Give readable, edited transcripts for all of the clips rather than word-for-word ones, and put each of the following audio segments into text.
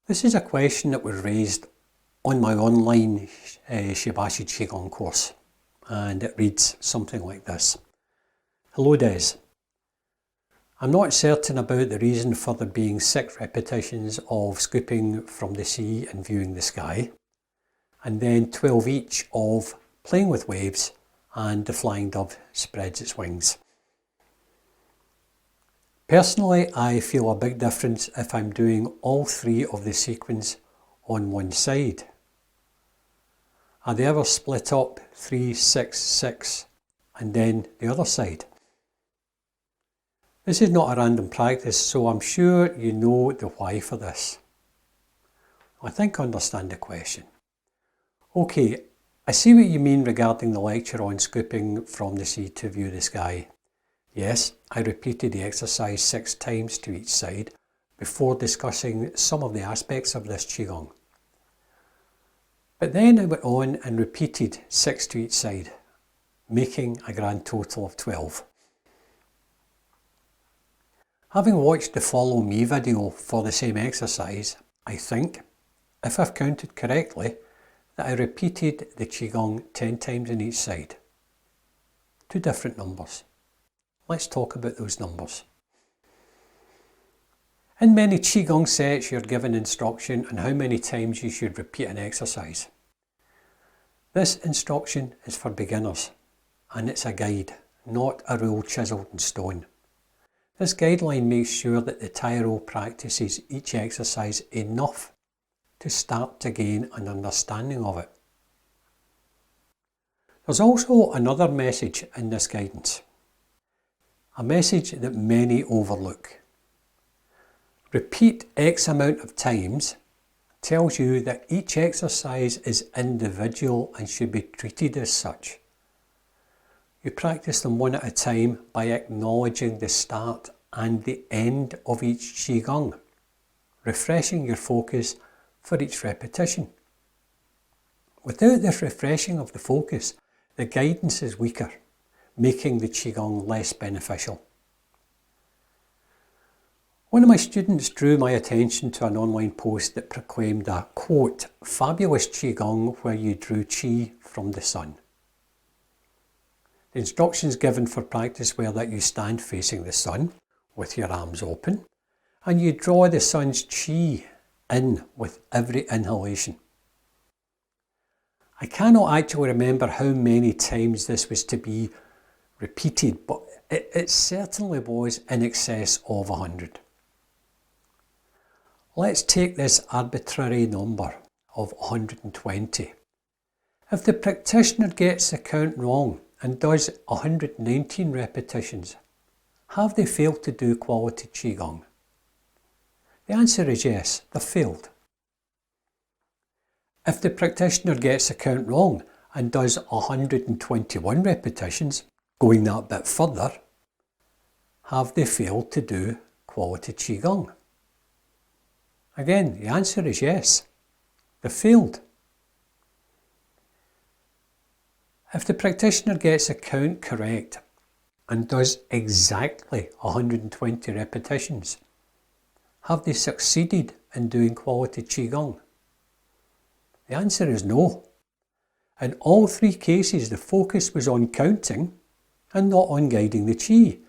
This is a question that was raised on my online Shibashi Qigong course, and it reads something like this. Hello Des. I'm not certain about the reason for there being 6 repetitions of scooping from the sea and viewing the sky, and then 12 each of playing with waves and the flying dove spreads its wings. Personally, I feel a big difference if I'm doing all 3 of the sequence on one side. Are they ever split up 3, 6, 6 and then the other side? This is not a random practice, so I'm sure you know the why for this. I think I understand the question. Okay, I see what you mean regarding the lecture on scooping from the sea to view the sky. Yes, I repeated the exercise 6 times to each side before discussing some of the aspects of this Qigong. But then I went on and repeated 6 to each side, making a grand total of 12. Having watched the Follow Me video for the same exercise, I think, if I've counted correctly, that I repeated the Qigong 10 times on each side. 2 different numbers. Let's talk about those numbers. In many Qigong sets, you're given instruction on how many times you should repeat an exercise. This instruction is for beginners, and it's a guide, not a rule chiselled in stone. This guideline makes sure that the Tyro practices each exercise enough to start to gain an understanding of it. There's also another message in this guidance. A message that many overlook. Repeat X amount of times tells you that each exercise is individual and should be treated as such. You practice them one at a time by acknowledging the start and the end of each Qigong, refreshing your focus for each repetition. Without this refreshing of the focus, the guidance is weaker, making the Qigong less beneficial. One of my students drew my attention to an online post that proclaimed a, quote, fabulous Qigong where you drew Qi from the sun. The instructions given for practice were that you stand facing the sun with your arms open and you draw the sun's Qi in with every inhalation. I cannot actually remember how many times this was to be repeated, but it certainly was in excess of 100. Let's take this arbitrary number of 120. If the practitioner gets the count wrong and does 119 repetitions, have they failed to do quality Qigong? The answer is yes, they've failed. If the practitioner gets the count wrong and does 121 repetitions, going that bit further, have they failed to do quality Qigong? Again, the answer is yes, they've failed. If the practitioner gets the count correct and does exactly 120 repetitions, have they succeeded in doing quality Qigong? The answer is no. In all 3 cases, the focus was on counting and not on guiding the Qi.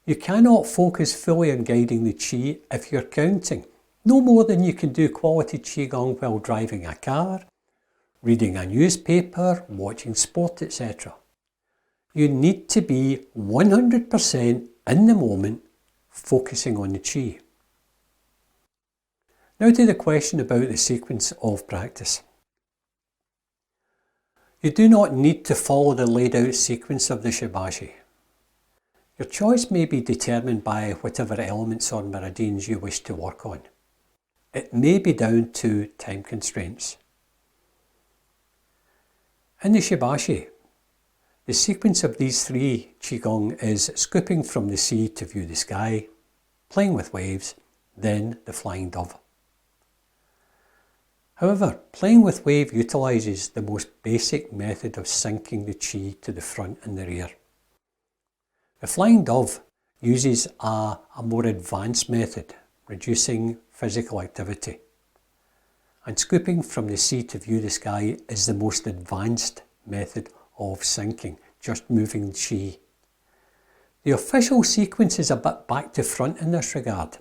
You cannot focus fully on guiding the Qi if you're counting, no more than you can do quality Qigong while driving a car, reading a newspaper, watching sport, etc. You need to be 100% in the moment, focusing on the Qi. Now to the question about the sequence of practice. You do not need to follow the laid out sequence of the Shibashi. Your choice may be determined by whatever elements or meridians you wish to work on. It may be down to time constraints. In the Shibashi, the sequence of these 3 Qigong is scooping from the sea to view the sky, playing with waves, then the flying dove. However, playing with wave utilises the most basic method of syncing the Qi to the front and the rear. The flying dove uses a more advanced method, reducing physical activity, and scooping from the sea to view the sky is the most advanced method of sinking, just moving the chi. The official sequence is a bit back to front in this regard,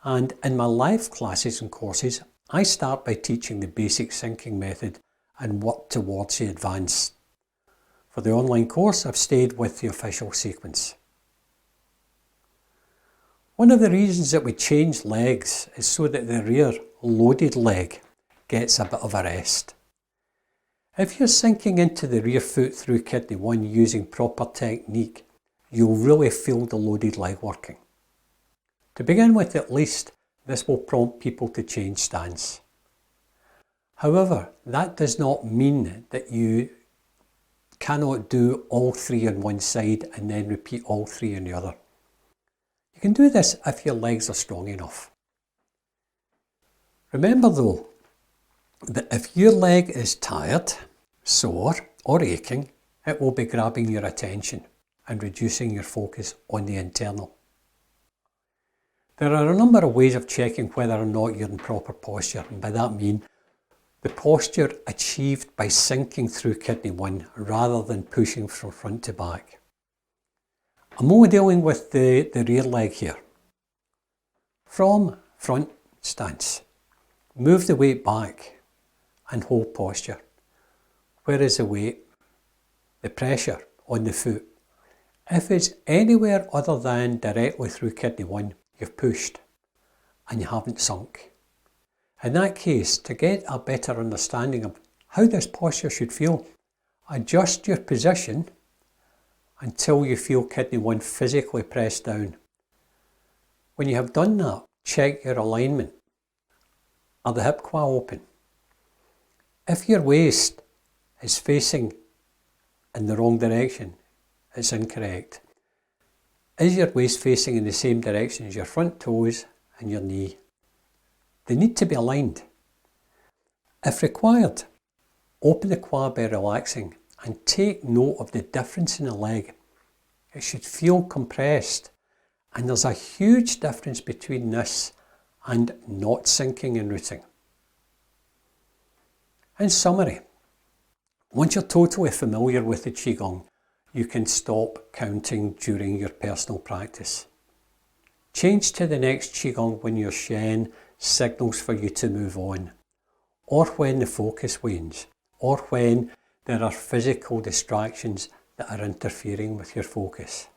and in my live classes and courses I start by teaching the basic sinking method and work towards the advanced. For the online course I've stayed with the official sequence. One of the reasons that we change legs is so that the rear loaded leg gets a bit of a rest. If you're sinking into the rear foot through kidney 1 using proper technique, you'll really feel the loaded leg working. To begin with at least, this will prompt people to change stance. However, that does not mean that you cannot do all 3 on one side and then repeat all 3 on the other. You can do this if your legs are strong enough. Remember though, that if your leg is tired, sore or aching, it will be grabbing your attention and reducing your focus on the internal. There are a number of ways of checking whether or not you're in proper posture, and by that I mean the posture achieved by sinking through kidney 1 rather than pushing from front to back. I'm only dealing with the rear leg here. From front stance, move the weight back and hold posture. Where is the weight? The pressure on the foot. If it's anywhere other than directly through kidney 1, you've pushed and you haven't sunk. In that case, to get a better understanding of how this posture should feel, adjust your position until you feel kidney 1 physically pressed down. When you have done that, check your alignment. Are the hip qua open? If your waist is facing in the wrong direction, it's incorrect. Is your waist facing in the same direction as your front toes and your knee? They need to be aligned. If required, open the quad by relaxing and take note of the difference in the leg. It should feel compressed, and there's a huge difference between this and not sinking and rooting. In summary, once you're totally familiar with the Qigong, you can stop counting during your personal practice. Change to the next Qigong when your Shen signals for you to move on, or when the focus wanes, or when there are physical distractions that are interfering with your focus.